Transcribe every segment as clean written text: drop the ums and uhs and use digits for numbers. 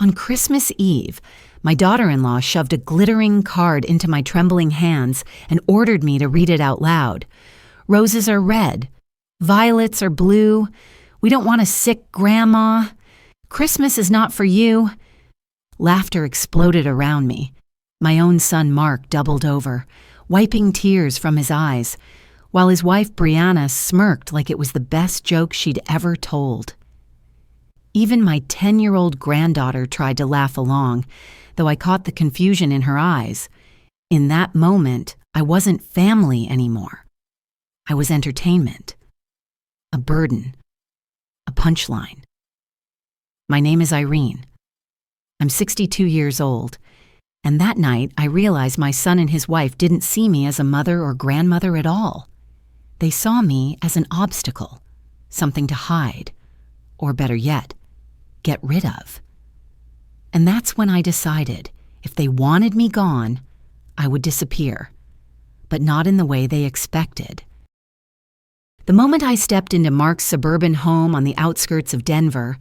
On Christmas Eve, my daughter-in-law shoved a glittering card into my trembling hands and ordered me to read it out loud. Roses are red. Violets are blue. We don't want a sick grandma. Christmas is not for you. Laughter exploded around me. My own son Mark doubled over, wiping tears from his eyes, while his wife Brianna smirked like it was the best joke she'd ever told. Even my 10-year-old granddaughter tried to laugh along, though I caught the confusion in her eyes. In that moment, I wasn't family anymore. I was entertainment. A burden. A punchline. My name is Irene. I'm 62 years old, and that night I realized my son and his wife didn't see me as a mother or grandmother at all. They saw me as an obstacle, something to hide, or better yet, get rid of. And that's when I decided if they wanted me gone, I would disappear, but not in the way they expected. The moment I stepped into Mark's suburban home on the outskirts of Denver,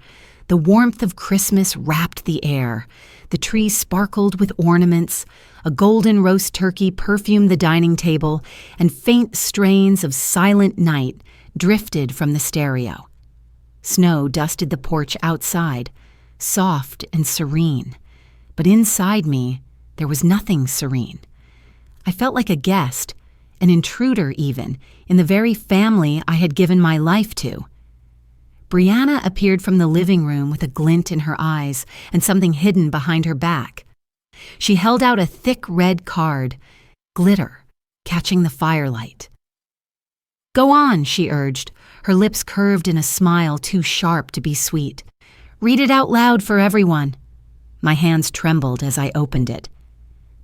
the warmth of Christmas wrapped the air. The trees sparkled with ornaments, a golden roast turkey perfumed the dining table, and faint strains of Silent Night drifted from the stereo. Snow dusted the porch outside, soft and serene. But inside me, there was nothing serene. I felt like a guest, an intruder even, in the very family I had given my life to. Brianna appeared from the living room with a glint in her eyes and something hidden behind her back. She held out a thick red card, glitter, catching the firelight. "Go on," she urged, her lips curved in a smile too sharp to be sweet. "Read it out loud for everyone." My hands trembled as I opened it.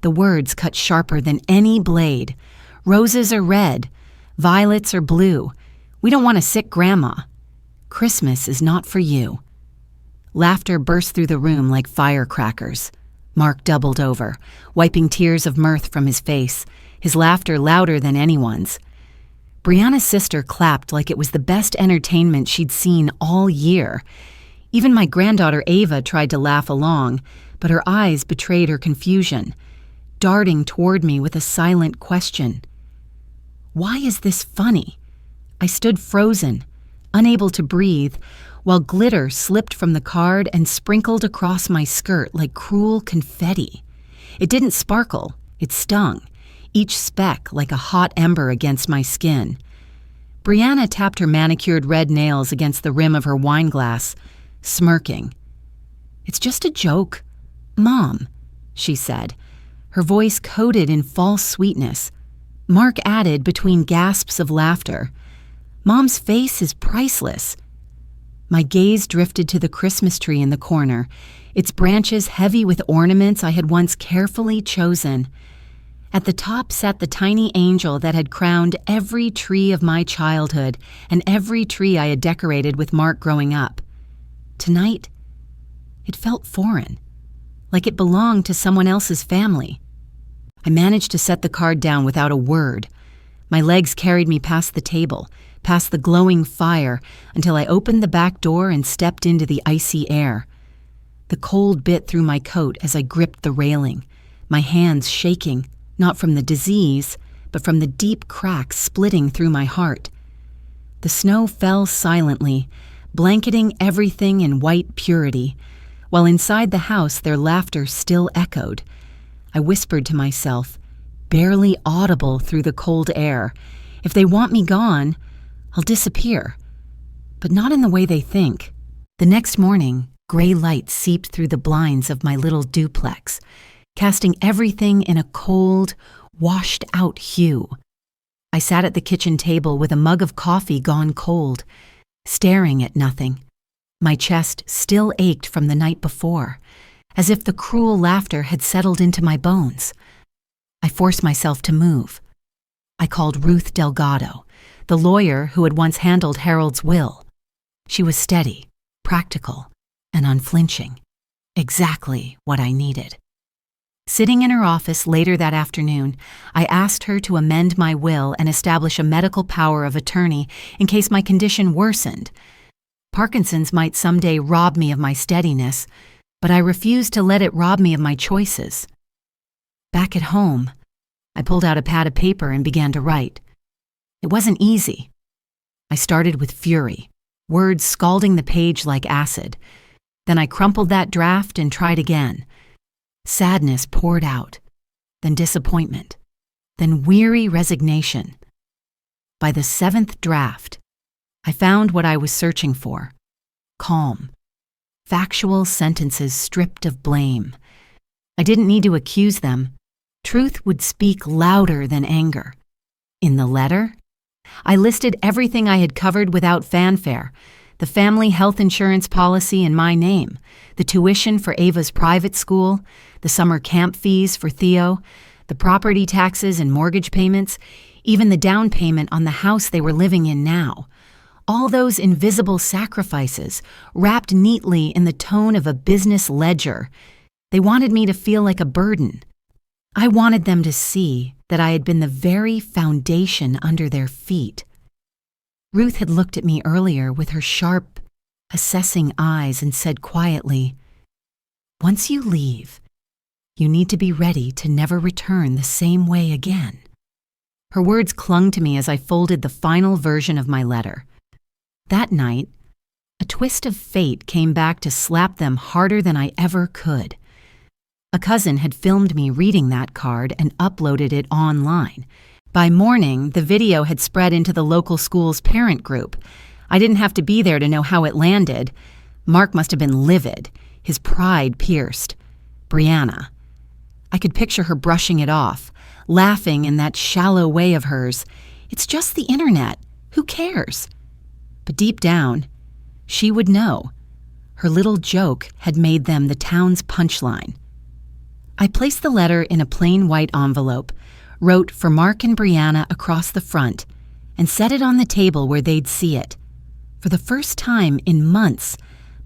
The words cut sharper than any blade. Roses are red. Violets are blue. We don't want a sick grandma. Christmas is not for you. Laughter burst through the room like firecrackers. Mark doubled over, wiping tears of mirth from his face, his laughter louder than anyone's. Brianna's sister clapped like it was the best entertainment she'd seen all year. Even my granddaughter Ava tried to laugh along, but her eyes betrayed her confusion, darting toward me with a silent question. Why is this funny? I stood frozen, unable to breathe, while glitter slipped from the card and sprinkled across my skirt like cruel confetti. It didn't sparkle, it stung, each speck like a hot ember against my skin. Brianna tapped her manicured red nails against the rim of her wine glass, smirking. "It's just a joke, Mom," she said, her voice coated in false sweetness. Mark added between gasps of laughter, "Mom's face is priceless." My gaze drifted to the Christmas tree in the corner, its branches heavy with ornaments I had once carefully chosen. At the top sat the tiny angel that had crowned every tree of my childhood and every tree I had decorated with Mark growing up. Tonight, it felt foreign, like it belonged to someone else's family. I managed to set the card down without a word. My legs carried me past the table, past the glowing fire, until I opened the back door and stepped into the icy air. The cold bit through my coat as I gripped the railing, my hands shaking, not from the disease, but from the deep cracks splitting through my heart. The snow fell silently, blanketing everything in white purity, while inside the house their laughter still echoed. I whispered to myself, barely audible through the cold air, "If they want me gone, I'll disappear." But not in the way they think. The next morning, gray light seeped through the blinds of my little duplex, casting everything in a cold, washed-out hue. I sat at the kitchen table with a mug of coffee gone cold, staring at nothing. My chest still ached from the night before, as if the cruel laughter had settled into my bones. I forced myself to move. I called Ruth Delgado, the lawyer who had once handled Harold's will. She was steady, practical, and unflinching. Exactly what I needed. Sitting in her office later that afternoon, I asked her to amend my will and establish a medical power of attorney in case my condition worsened. Parkinson's might someday rob me of my steadiness, but I refused to let it rob me of my choices. Back at home, I pulled out a pad of paper and began to write. It wasn't easy. I started with fury, words scalding the page like acid. Then I crumpled that draft and tried again. Sadness poured out, then disappointment, then weary resignation. By the 7th draft, I found what I was searching for: calm, factual sentences stripped of blame. I didn't need to accuse them. Truth would speak louder than anger. In the letter, I listed everything I had covered without fanfare: the family health insurance policy in my name, the tuition for Ava's private school, the summer camp fees for Theo, the property taxes and mortgage payments, even the down payment on the house they were living in now. All those invisible sacrifices, wrapped neatly in the tone of a business ledger. They wanted me to feel like a burden. I wanted them to see that I had been the very foundation under their feet. Ruth had looked at me earlier with her sharp, assessing eyes and said quietly, "Once you leave, you need to be ready to never return the same way again." Her words clung to me as I folded the final version of my letter. That night, a twist of fate came back to slap them harder than I ever could. A cousin had filmed me reading that card and uploaded it online. By morning, the video had spread into the local school's parent group. I didn't have to be there to know how it landed. Mark must have been livid, his pride pierced. Brianna. I could picture her brushing it off, laughing in that shallow way of hers. It's just the internet. Who cares? But deep down, she would know. Her little joke had made them the town's punchline. I placed the letter in a plain white envelope, wrote "For Mark and Brianna" across the front, and set it on the table where they'd see it. For the first time in months,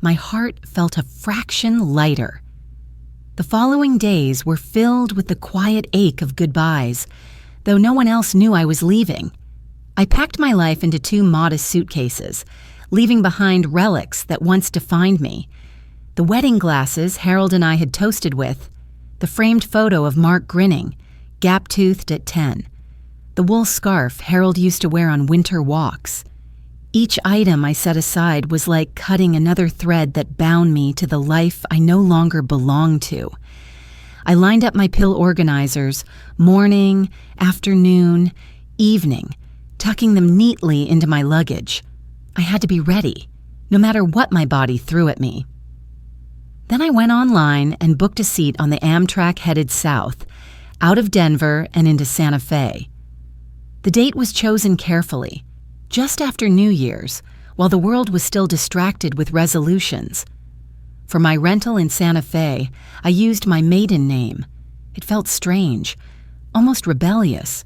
my heart felt a fraction lighter. The following days were filled with the quiet ache of goodbyes, though no one else knew I was leaving. I packed my life into 2 modest suitcases, leaving behind relics that once defined me. The wedding glasses Harold and I had toasted with, the framed photo of Mark grinning, gap-toothed at 10, the wool scarf Harold used to wear on winter walks. Each item I set aside was like cutting another thread that bound me to the life I no longer belonged to. I lined up my pill organizers, morning, afternoon, evening, tucking them neatly into my luggage. I had to be ready, no matter what my body threw at me. Then I went online and booked a seat on the Amtrak headed south, out of Denver and into Santa Fe. The date was chosen carefully, just after New Year's, while the world was still distracted with resolutions. For my rental in Santa Fe, I used my maiden name. It felt strange, almost rebellious,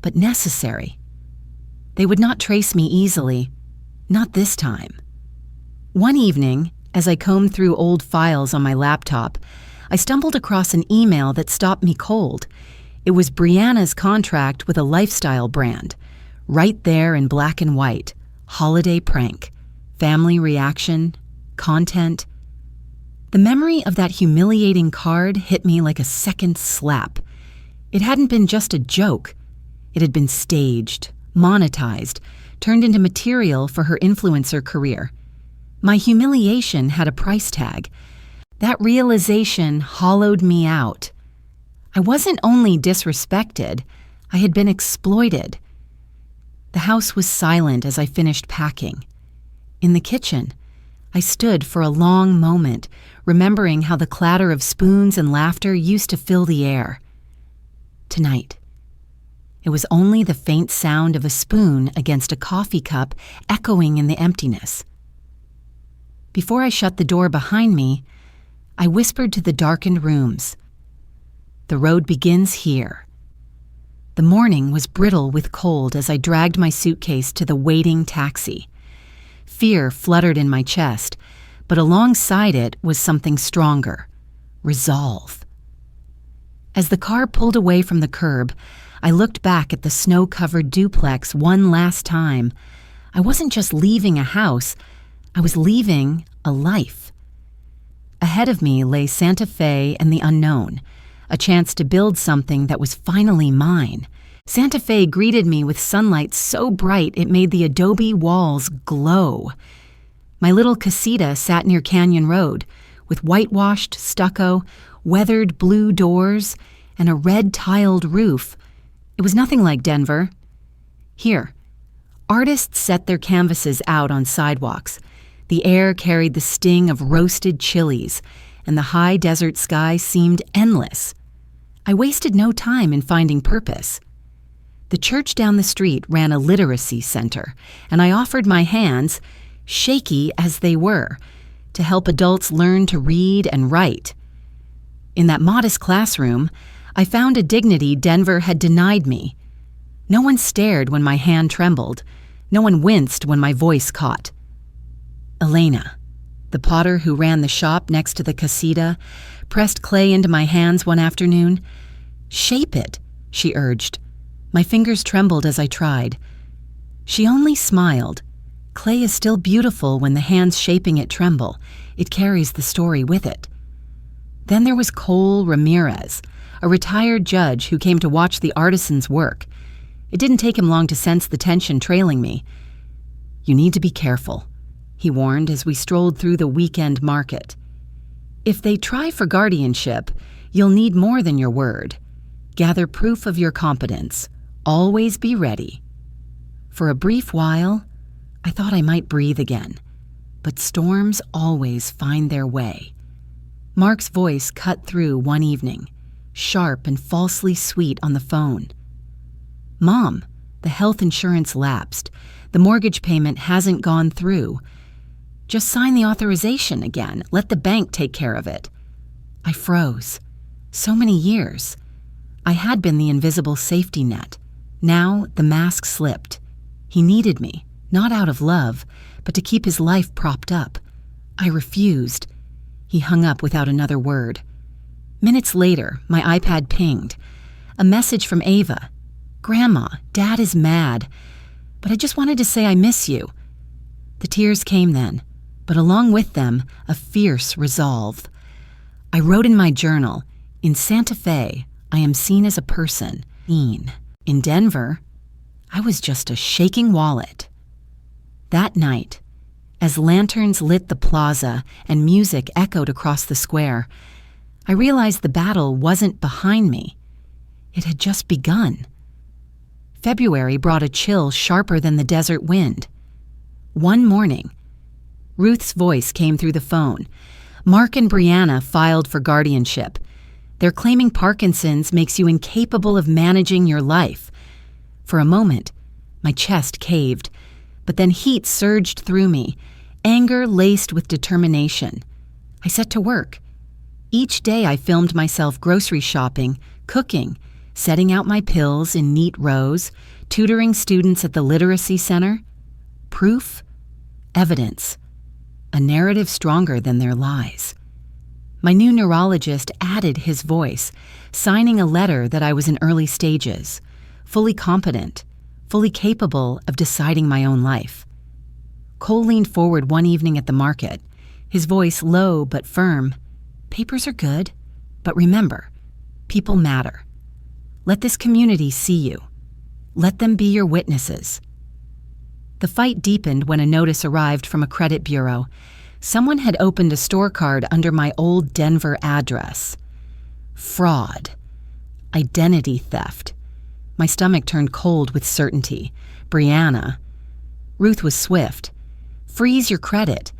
but necessary. They would not trace me easily, not this time. One evening, as I combed through old files on my laptop, I stumbled across an email that stopped me cold. It was Brianna's contract with a lifestyle brand. Right there in black and white: holiday prank, family reaction, content. The memory of that humiliating card hit me like a second slap. It hadn't been just a joke. It had been staged, monetized, turned into material for her influencer career. My humiliation had a price tag. That realization hollowed me out. I wasn't only disrespected, I had been exploited. The house was silent as I finished packing. In the kitchen, I stood for a long moment, remembering how the clatter of spoons and laughter used to fill the air. Tonight, it was only the faint sound of a spoon against a coffee cup echoing in the emptiness. Before I shut the door behind me, I whispered to the darkened rooms. The road begins here. The morning was brittle with cold as I dragged my suitcase to the waiting taxi. Fear fluttered in my chest, but alongside it was something stronger: resolve. As the car pulled away from the curb, I looked back at the snow-covered duplex one last time. I wasn't just leaving a house, I was leaving a life. Ahead of me lay Santa Fe and the unknown, a chance to build something that was finally mine. Santa Fe greeted me with sunlight so bright it made the adobe walls glow. My little casita sat near Canyon Road, with whitewashed stucco, weathered blue doors, and a red-tiled roof. It was nothing like Denver. Here, artists set their canvases out on sidewalks. The air carried the sting of roasted chilies, and the high desert sky seemed endless. I wasted no time in finding purpose. The church down the street ran a literacy center, and I offered my hands, shaky as they were, to help adults learn to read and write. In that modest classroom, I found a dignity Denver had denied me. No one stared when my hand trembled. No one winced when my voice caught. Elena, the potter who ran the shop next to the casita, pressed clay into my hands one afternoon. "Shape it," she urged. My fingers trembled as I tried. She only smiled. Clay is still beautiful when the hands shaping it tremble. It carries the story with it. Then there was Cole Ramirez, a retired judge who came to watch the artisans work. It didn't take him long to sense the tension trailing me. "You need to be careful," he warned as we strolled through the weekend market. "If they try for guardianship, you'll need more than your word. Gather proof of your competence. Always be ready." For a brief while, I thought I might breathe again, but storms always find their way. Mark's voice cut through one evening, sharp and falsely sweet on the phone. "Mom, the health insurance lapsed. The mortgage payment hasn't gone through. Just sign the authorization again. Let the bank take care of it." I froze. So many years. I had been the invisible safety net. Now the mask slipped. He needed me, not out of love, but to keep his life propped up. I refused. He hung up without another word. Minutes later, my iPad pinged. A message from Ava. "Grandma, Dad is mad, but I just wanted to say I miss you." The tears came then, but along with them, a fierce resolve. I wrote in my journal, "In Santa Fe, I am seen as a person. In Denver, I was just a shaking wallet." That night, as lanterns lit the plaza and music echoed across the square, I realized the battle wasn't behind me. It had just begun. February brought a chill sharper than the desert wind. One morning, Ruth's voice came through the phone. "Mark and Brianna filed for guardianship. They're claiming Parkinson's makes you incapable of managing your life." For a moment, my chest caved, but then heat surged through me, anger laced with determination. I set to work. Each day I filmed myself grocery shopping, cooking, setting out my pills in neat rows, tutoring students at the literacy center. Proof, evidence, a narrative stronger than their lies. My new neurologist added his voice, signing a letter that I was in early stages, fully competent, fully capable of deciding my own life. Cole leaned forward one evening at the market, his voice low but firm. "Papers are good, but remember, people matter. Let this community see you. Let them be your witnesses." The fight deepened when a notice arrived from a credit bureau. Someone had opened a store card under my old Denver address. Fraud. Identity theft. My stomach turned cold with certainty. Brianna. Ruth was swift. "Freeze your credit.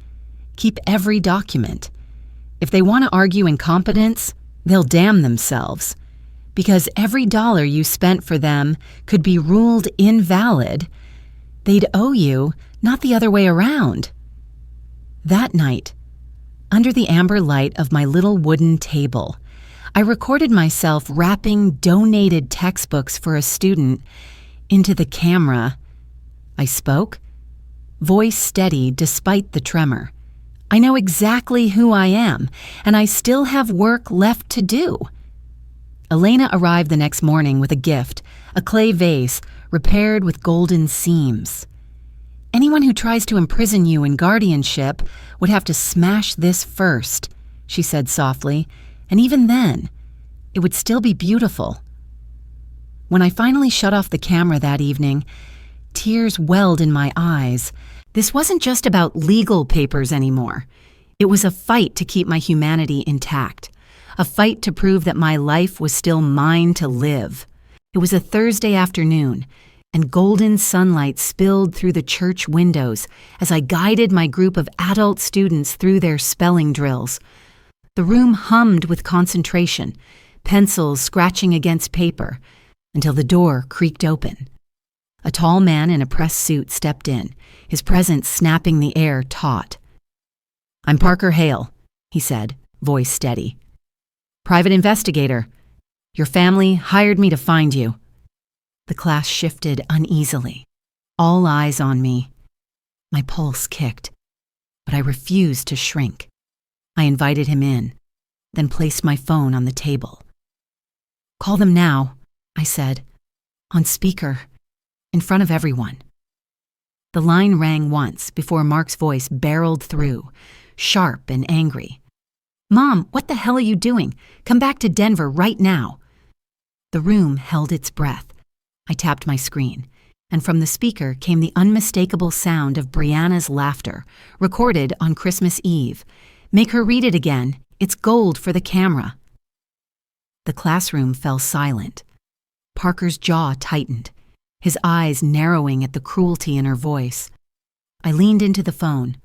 Keep every document. If they want to argue incompetence, they'll damn themselves. Because every dollar you spent for them could be ruled invalid. They'd owe you, not the other way around." That night, under the amber light of my little wooden table, I recorded myself wrapping donated textbooks for a student into the camera. I spoke, voice steady despite the tremor. I know exactly who I am, and I still have work left to do. Elena arrived the next morning with a gift, a clay vase repaired with golden seams. "Anyone who tries to imprison you in guardianship would have to smash this first," she said softly, and even then, it would still be beautiful. When I finally shut off the camera that evening, tears welled in my eyes. This wasn't just about legal papers anymore. It was a fight to keep my humanity intact, a fight to prove that my life was still mine to live. It was a Thursday afternoon, and golden sunlight spilled through the church windows as I guided my group of adult students through their spelling drills. The room hummed with concentration, pencils scratching against paper, until the door creaked open. A tall man in a press suit stepped in, his presence snapping the air taut. "I'm Parker Hale," he said, voice steady. "Private investigator. Your family hired me to find you." The class shifted uneasily, all eyes on me. My pulse kicked, but I refused to shrink. I invited him in, then placed my phone on the table. "Call them now," I said, on speaker, in front of everyone. The line rang once before Mark's voice barreled through, sharp and angry. "Mom, what the hell are you doing? Come back to Denver right now." The room held its breath. I tapped my screen, and from the speaker came the unmistakable sound of Brianna's laughter, recorded on Christmas Eve. "Make her read it again. It's gold for the camera." The classroom fell silent. Parker's jaw tightened, his eyes narrowing at the cruelty in her voice. I leaned into the phone.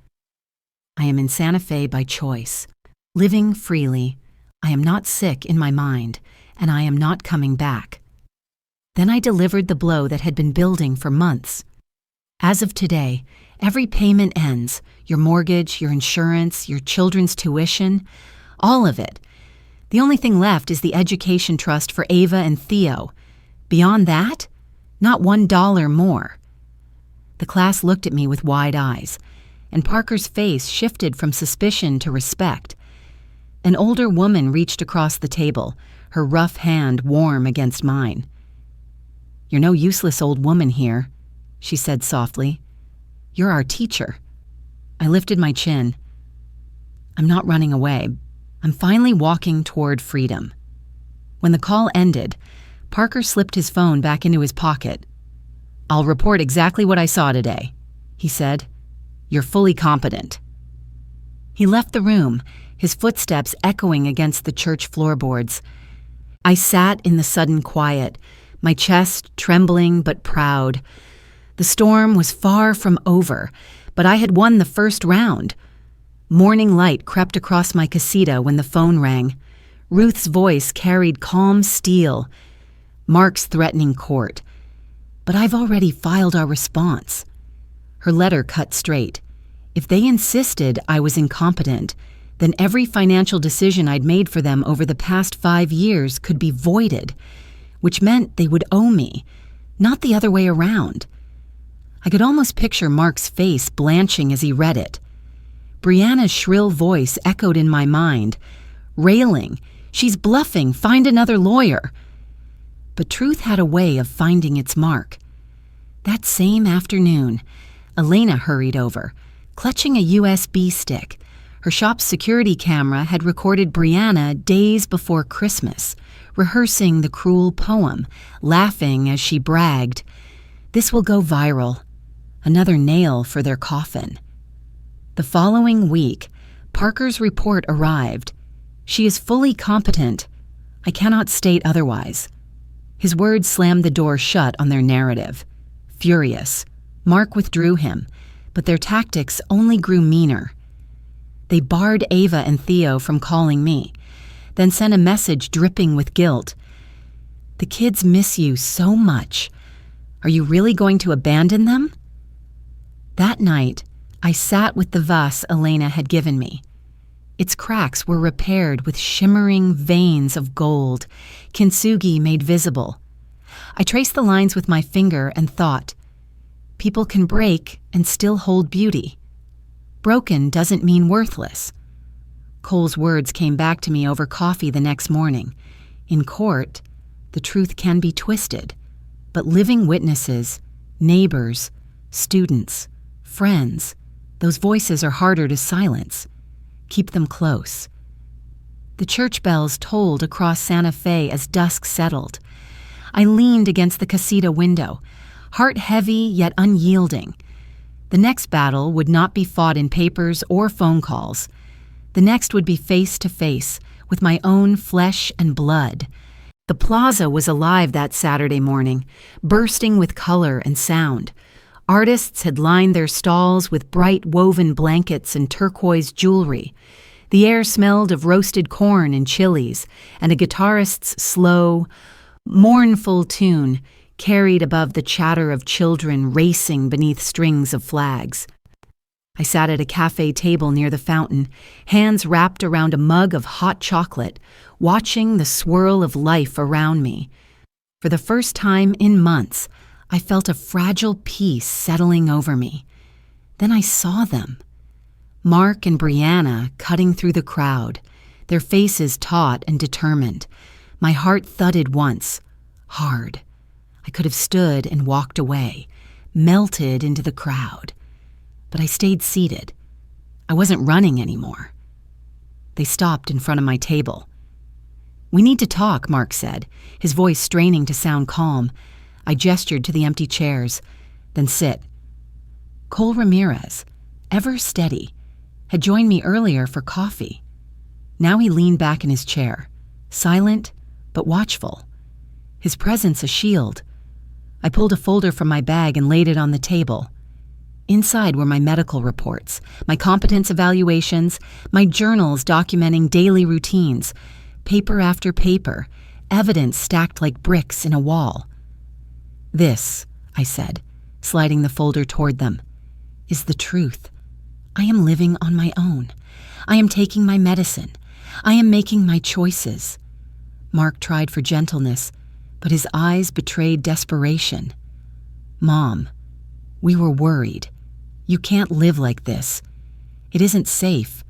"I am in Santa Fe by choice, living freely. I am not sick in my mind, and I am not coming back." Then I delivered the blow that had been building for months. As of today, every payment ends, your mortgage, your insurance, your children's tuition, all of it. The only thing left is the education trust for Ava and Theo. Beyond that, not $1 more. The class looked at me with wide eyes, and Parker's face shifted from suspicion to respect. An older woman reached across the table, her rough hand warm against mine. "You're no useless old woman here," she said softly. "You're our teacher." I lifted my chin. "I'm not running away. I'm finally walking toward freedom." When the call ended, Parker slipped his phone back into his pocket. "I'll report exactly what I saw today," he said. "You're fully competent." He left the room, his footsteps echoing against the church floorboards. I sat in the sudden quiet, my chest trembling but proud. The storm was far from over, but I had won the first round. Morning light crept across my casita when the phone rang. Ruth's voice carried calm steel. Mark's threatening court. "But I've already filed our response." Her letter cut straight. If they insisted I was incompetent, then every financial decision I'd made for them over the past 5 years could be voided, which meant they would owe me, not the other way around. I could almost picture Mark's face blanching as he read it. Brianna's shrill voice echoed in my mind, railing, "She's bluffing, find another lawyer." But truth had a way of finding its mark. That same afternoon, Elena hurried over, clutching a USB stick. Her shop's security camera had recorded Brianna days before Christmas, rehearsing the cruel poem, laughing as she bragged, "This will go viral. Another nail for their coffin." The following week, Parker's report arrived. "She is fully competent. I cannot state otherwise." His words slammed the door shut on their narrative. Furious, Mark withdrew him, but their tactics only grew meaner. They barred Ava and Theo from calling me, then sent a message dripping with guilt. "The kids miss you so much. Are you really going to abandon them?" That night, I sat with the vase Elena had given me. Its cracks were repaired with shimmering veins of gold, kintsugi made visible. I traced the lines with my finger and thought, people can break and still hold beauty. Broken doesn't mean worthless. Cole's words came back to me over coffee the next morning. In court, the truth can be twisted, but living witnesses, neighbors, students, friends, those voices are harder to silence. Keep them close. The church bells tolled across Santa Fe as dusk settled. I leaned against the casita window, heart heavy yet unyielding. The next battle would not be fought in papers or phone calls. The next would be face to face with my own flesh and blood. The plaza was alive that Saturday morning, bursting with color and sound. Artists had lined their stalls with bright woven blankets and turquoise jewelry. The air smelled of roasted corn and chilies, and a guitarist's slow, mournful tune carried above the chatter of children racing beneath strings of flags. I sat at a cafe table near the fountain, hands wrapped around a mug of hot chocolate, watching the swirl of life around me. For the first time in months, I felt a fragile peace settling over me. Then I saw them. Mark and Brianna cutting through the crowd, their faces taut and determined. My heart thudded once, hard. I could have stood and walked away, melted into the crowd. But I stayed seated. I wasn't running anymore. They stopped in front of my table. "We need to talk," Mark said, his voice straining to sound calm. I gestured to the empty chairs. "Then sit." Cole Ramirez, ever steady, had joined me earlier for coffee. Now he leaned back in his chair, silent but watchful, his presence a shield. I pulled a folder from my bag and laid it on the table. Inside were my medical reports, my competence evaluations, my journals documenting daily routines, paper after paper, evidence stacked like bricks in a wall. "This," I said, sliding the folder toward them, "is the truth. I am living on my own. I am taking my medicine. I am making my choices." Mark tried for gentleness, but his eyes betrayed desperation. "Mom, we were worried. You can't live like this. It isn't safe."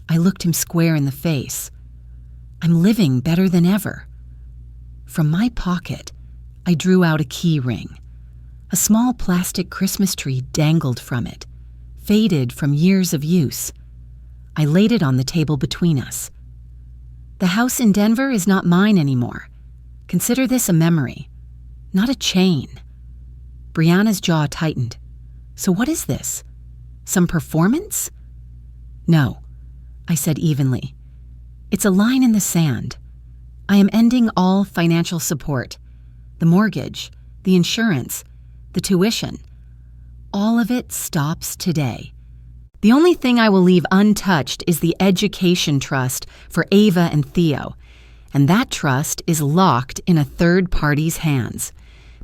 I looked him square in the face. "I'm living better than ever." From my pocket, I drew out a key ring. A small plastic Christmas tree dangled from it, faded from years of use. I laid it on the table between us. "The house in Denver is not mine anymore. Consider this a memory, not a chain." Brianna's jaw tightened. "So what is this? Some performance?" "No," I said evenly. "It's a line in the sand. I am ending all financial support. The mortgage, the insurance, the tuition. All of it stops today. The only thing I will leave untouched is the education trust for Ava and Theo, and that trust is locked in a third party's hands.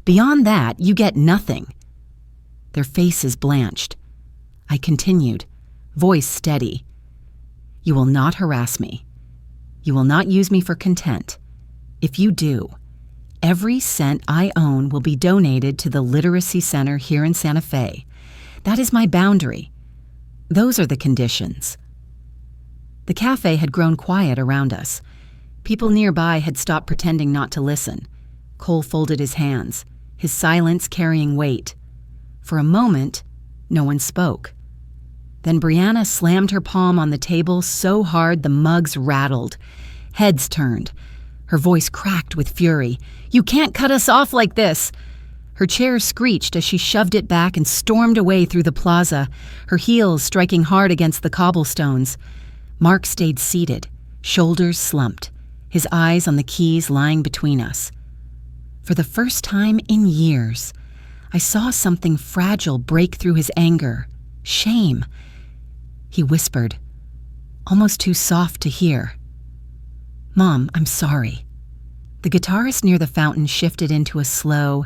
Beyond that, you get nothing." Their faces blanched. I continued, voice steady. "You will not harass me. You will not use me for content. If you do, every cent I own will be donated to the Literacy Center here in Santa Fe. That is my boundary. Those are the conditions." The cafe had grown quiet around us. People nearby had stopped pretending not to listen. Cole folded his hands, his silence carrying weight. For a moment, no one spoke. Then Brianna slammed her palm on the table so hard the mugs rattled. Heads turned. Her voice cracked with fury. "You can't cut us off like this!" Her chair screeched as she shoved it back and stormed away through the plaza, her heels striking hard against the cobblestones. Mark stayed seated, shoulders slumped, his eyes on the keys lying between us. For the first time in years, I saw something fragile break through his anger. Shame. He whispered, almost too soft to hear. "Mom, I'm sorry." The guitarist near the fountain shifted into a slow,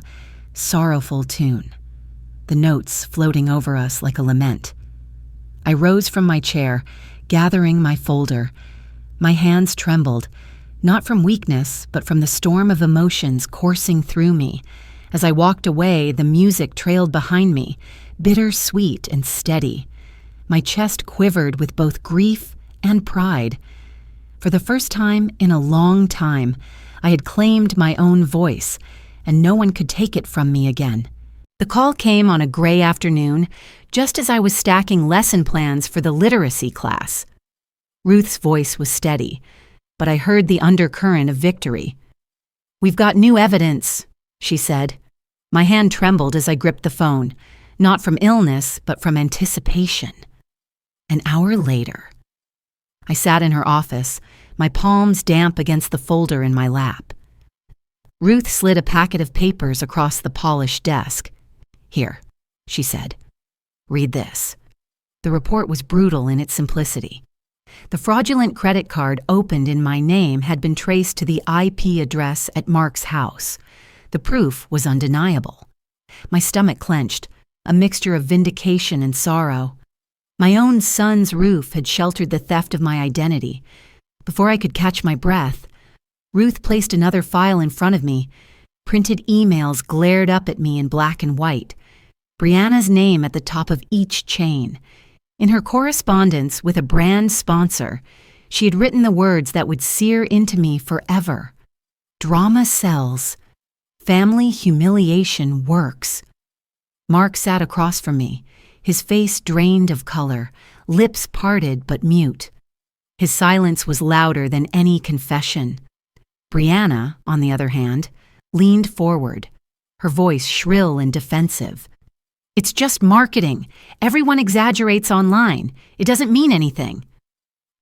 sorrowful tune, the notes floating over us like a lament. I rose from my chair, gathering my folder. My hands trembled, not from weakness, but from the storm of emotions coursing through me. As I walked away, the music trailed behind me, bitter-sweet and steady. My chest quivered with both grief and pride. For the first time in a long time, I had claimed my own voice, and no one could take it from me again. The call came on a gray afternoon, just as I was stacking lesson plans for the literacy class. Ruth's voice was steady, but I heard the undercurrent of victory. "We've got new evidence," she said. My hand trembled as I gripped the phone, not from illness, but from anticipation. An hour later, I sat in her office, my palms damp against the folder in my lap. Ruth slid a packet of papers across the polished desk. "Here," she said. "Read this." The report was brutal in its simplicity. The fraudulent credit card opened in my name had been traced to the IP address at Mark's house. The proof was undeniable. My stomach clenched, a mixture of vindication and sorrow. My own son's roof had sheltered the theft of my identity. Before I could catch my breath, Ruth placed another file in front of me. Printed emails glared up at me in black and white, Brianna's name at the top of each chain. In her correspondence with a brand sponsor, she had written the words that would sear into me forever. "Drama sells. Family humiliation works." Mark sat across from me, his face drained of color, lips parted but mute. His silence was louder than any confession. Brianna, on the other hand, leaned forward, her voice shrill and defensive. "It's just marketing. Everyone exaggerates online. It doesn't mean anything."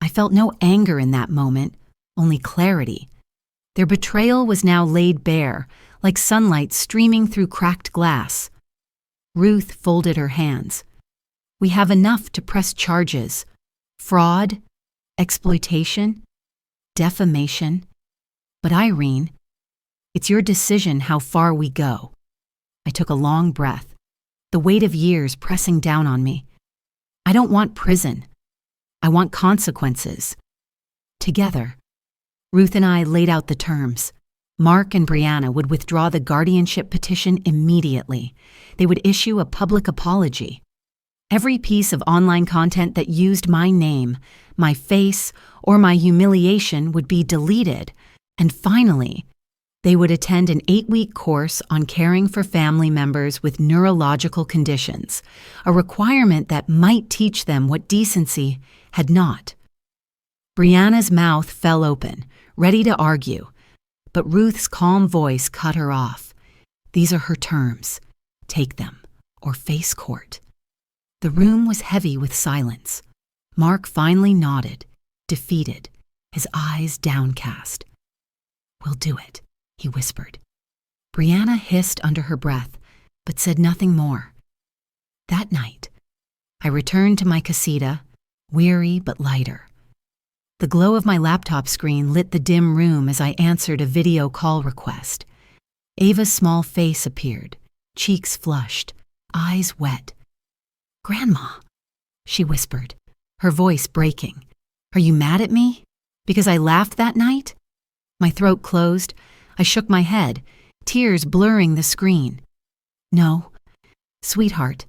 I felt no anger in that moment, only clarity. Their betrayal was now laid bare, like sunlight streaming through cracked glass. Ruth folded her hands. "We have enough to press charges. Fraud, exploitation, defamation. But Irene, it's your decision how far we go." I took a long breath, the weight of years pressing down on me. "I don't want prison. I want consequences." Together, Ruth and I laid out the terms. Mark and Brianna would withdraw the guardianship petition immediately. They would issue a public apology. Every piece of online content that used my name, my face, or my humiliation would be deleted. And finally, they would attend an 8-week course on caring for family members with neurological conditions, a requirement that might teach them what decency had not. Brianna's mouth fell open, ready to argue, but Ruth's calm voice cut her off. "These are her terms. Take them, or face court." The room was heavy with silence. Mark finally nodded, defeated, his eyes downcast. "We'll do it," he whispered. Brianna hissed under her breath, but said nothing more. That night, I returned to my casita, weary but lighter. The glow of my laptop screen lit the dim room as I answered a video call request. Ava's small face appeared, cheeks flushed, eyes wet. "Grandma," she whispered, her voice breaking. "Are you mad at me? Because I laughed that night?" My throat closed. I shook my head, tears blurring the screen. "No, sweetheart.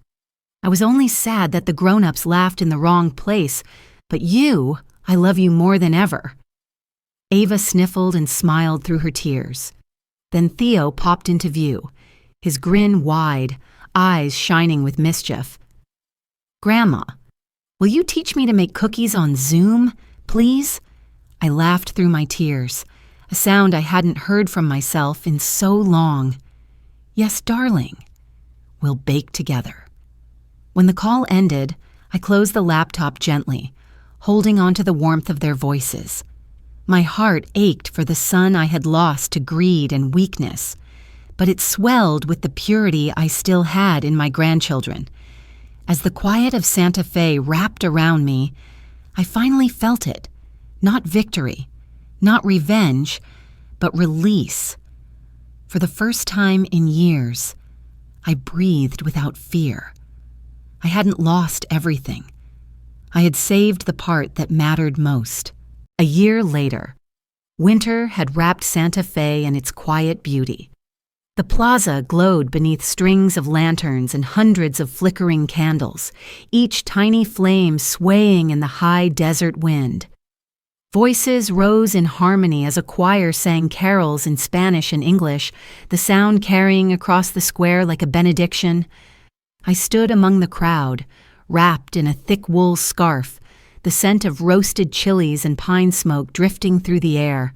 I was only sad that the grown-ups laughed in the wrong place, but you, I love you more than ever." Ava sniffled and smiled through her tears. Then Theo popped into view, his grin wide, eyes shining with mischief. "Grandma, will you teach me to make cookies on Zoom, please?" I laughed through my tears, a sound I hadn't heard from myself in so long. "Yes, darling. We'll bake together." When the call ended, I closed the laptop gently, holding on to the warmth of their voices. My heart ached for the son I had lost to greed and weakness, but it swelled with the purity I still had in my grandchildren. As the quiet of Santa Fe wrapped around me, I finally felt it. Not victory, not revenge, but release. For the first time in years, I breathed without fear. I hadn't lost everything. I had saved the part that mattered most. A year later, winter had wrapped Santa Fe in its quiet beauty. The plaza glowed beneath strings of lanterns and hundreds of flickering candles, each tiny flame swaying in the high desert wind. Voices rose in harmony as a choir sang carols in Spanish and English, the sound carrying across the square like a benediction. I stood among the crowd, wrapped in a thick wool scarf, the scent of roasted chilies and pine smoke drifting through the air.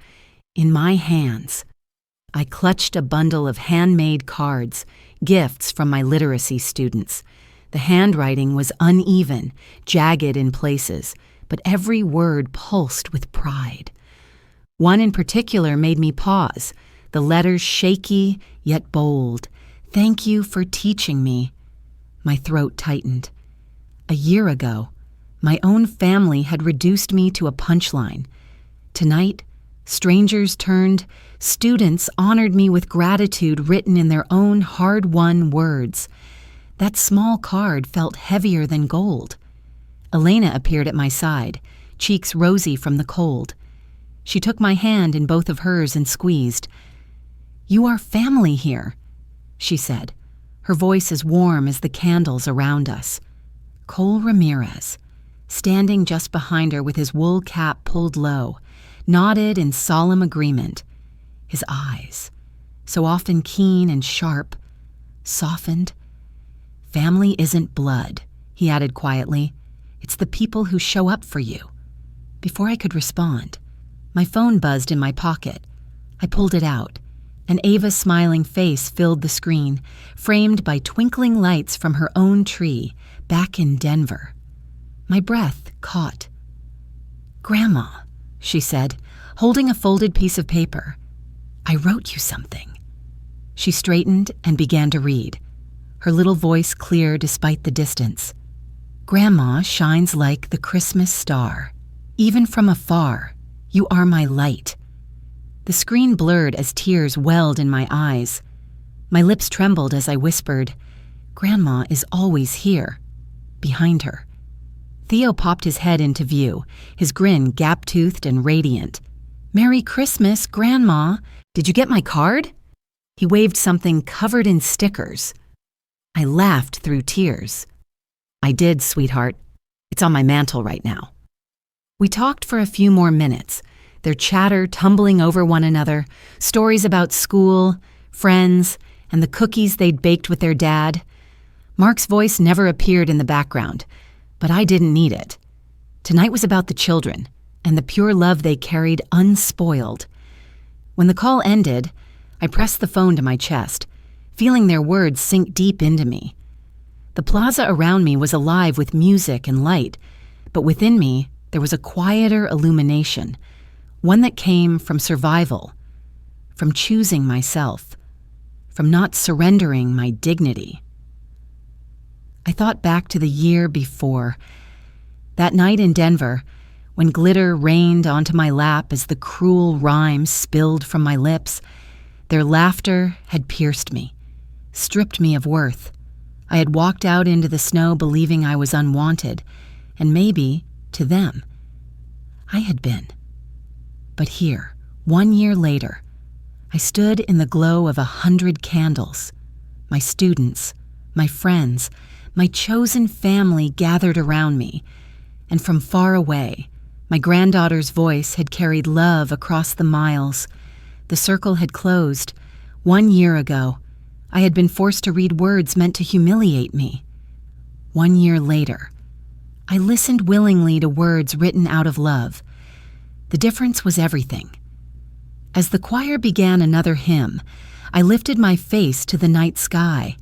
In my hands, I clutched a bundle of handmade cards, gifts from my literacy students. The handwriting was uneven, jagged in places, but every word pulsed with pride. One in particular made me pause, the letters shaky yet bold. "Thank you for teaching me." My throat tightened. A year ago, my own family had reduced me to a punchline. Tonight, strangers turned, students honored me with gratitude written in their own hard-won words. That small card felt heavier than gold. Elena appeared at my side, cheeks rosy from the cold. She took my hand in both of hers and squeezed. "You are family here," she said, her voice as warm as the candles around us. Cole Ramirez, standing just behind her with his wool cap pulled low, nodded in solemn agreement. His eyes, so often keen and sharp, softened. "Family isn't blood," he added quietly. "It's the people who show up for you." Before I could respond, my phone buzzed in my pocket. I pulled it out, and Ava's smiling face filled the screen, framed by twinkling lights from her own tree back in Denver. My breath caught. "Grandma," she said, holding a folded piece of paper. "I wrote you something." She straightened and began to read, her little voice clear despite the distance. "Grandma shines like the Christmas star. Even from afar, you are my light." The screen blurred as tears welled in my eyes. My lips trembled as I whispered, "Grandma is always here," behind her. Theo popped his head into view, his grin gap-toothed and radiant. "Merry Christmas, Grandma! Did you get my card?" He waved something covered in stickers. I laughed through tears. "I did, sweetheart. It's on my mantle right now." We talked for a few more minutes, their chatter tumbling over one another, stories about school, friends, and the cookies they'd baked with their dad. Mark's voice never appeared in the background, but I didn't need it. Tonight was about the children, and the pure love they carried unspoiled. When the call ended, I pressed the phone to my chest, feeling their words sink deep into me. The plaza around me was alive with music and light, but within me there was a quieter illumination, one that came from survival, from choosing myself, from not surrendering my dignity. I thought back to the year before, that night in Denver, when glitter rained onto my lap as the cruel rhymes spilled from my lips. Their laughter had pierced me, stripped me of worth. I had walked out into the snow believing I was unwanted, and maybe, to them, I had been. But here, 1 year later, I stood in the glow of 100 candles. My students, my friends, my chosen family gathered around me, and from far away, my granddaughter's voice had carried love across the miles. The circle had closed. 1 year ago, I had been forced to read words meant to humiliate me. 1 year later, I listened willingly to words written out of love. The difference was everything. As the choir began another hymn, I lifted my face to the night sky.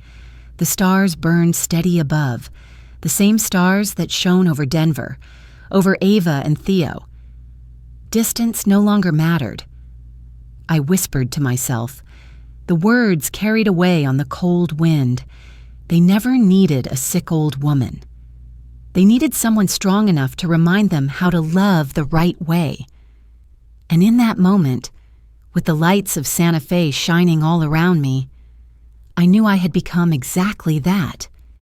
The stars burned steady above, the same stars that shone over Denver, over Ava and Theo. Distance no longer mattered. I whispered to myself, the words carried away on the cold wind. They never needed a sick old woman. They needed someone strong enough to remind them how to love the right way. And in that moment, with the lights of Santa Fe shining all around me, I knew I had become exactly that.